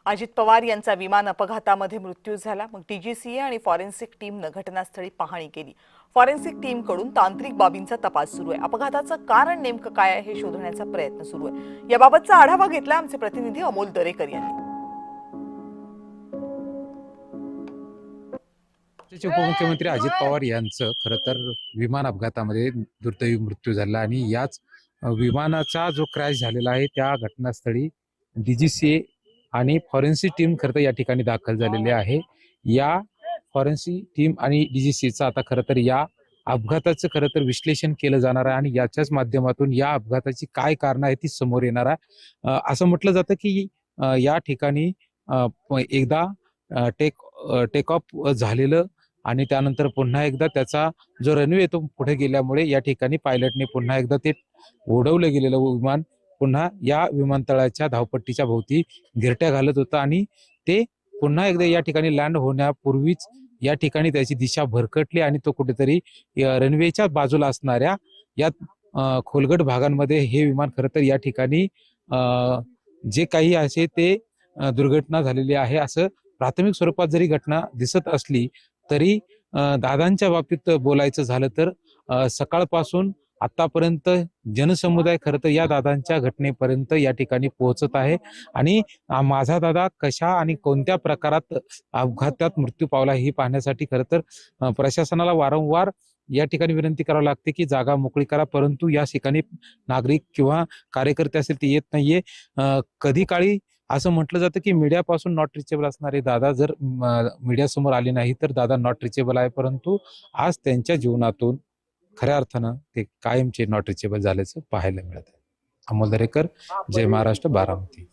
अजित पवार यांचा विमान अपघातामध्ये मृत्यू झाला। मग डीजीसीए आणि फॉरेन्सिक टीमनं घटनास्थळी पाहणी केली। फॉरेन्सिक टीमकडून तांत्रिक बाबींचा तपास सुरू आहे। अपघाताचं कारण नेमकं काय आहे हे शोधण्याचा प्रयत्न सुरू आहे। याबाबतचा आढावा घेतला आमचे प्रतिनिधी अमोल दरेकर यांनी। उपमुख्यमंत्री अजित पवार यांचं खरं तर विमान अपघातामध्ये दुर्दैवी मृत्यू झाला आणि याच विमानाचा जो क्रॅश झालेला आहे त्या घटनास्थळी डीजीसीए आणि फॉरेन्सिक टीम खरं तर या ठिकाणी दाखल झालेली आहे। या फॉरेन्सिक टीम आणि डीजीसीएचं आता खरं तर या अपघाताचं खरं तर विश्लेषण केलं जाणार आहे आणि याच्याच माध्यमातून या अपघाताची काय कारणं आहेत ती समोर येणार आहे। असं म्हटलं जातं की या ठिकाणी एकदा टेक ऑफ झालेलं आणि त्यानंतर पुन्हा एकदा त्याचा जो रनवे तो पुढे गेल्यामुळे या ठिकाणी पायलटने पुन्हा एकदा ते उडवलं गेलेलं विमान पुन्हा या विमानतळाच्या धावपट्टीच्या भोवती घिरट्या घालत होतं आणि ते पुन्हा एकदा या ठिकाणी लँड होण्यापूर्वीच या ठिकाणी त्याची दिशा भरकटली आणि तो कुठेतरी रनवेच्या बाजूला असणाऱ्या या खोलगट भागांमध्ये हे विमान खरं तर या ठिकाणी जे काही असे ते दुर्घटना झालेली आहे असं प्राथमिक स्वरूपात जरी घटना दिसत असली तरी दादांच्या बाबतीत बोलायचं झालं तर सकाळपासून आतापर्यंत जनसमुदाय खरं तर या दादांच्या घटनेपर्यंत या ठिकाणी पोहोचत आहे आणि माझा दादा कशा आणि कोणत्या प्रकारात अपघातात मृत्यू पावला हे पाहण्यासाठी खरं तर प्रशासनाला वारंवार या ठिकाणी विनंती करावी लागते की जागा मोकळी करा, परंतु या ठिकाणी नागरिक किंवा कार्यकर्ते असतील ते येत नाहीये। कधी काळी असं म्हटलं जातं की मीडियापासून नॉट रिचेबल असणारे दादा जर मीडियासमोर आले नाही तर दादा नॉट रिचेबल आहे, परंतु आज त्यांच्या जीवनातून खऱ्या अर्थानं ते कायमचे नॉट रिचेबल झाल्याचं पाहायला मिळत आहे। अमोल दरेकर, जय महाराष्ट्र, बारामती।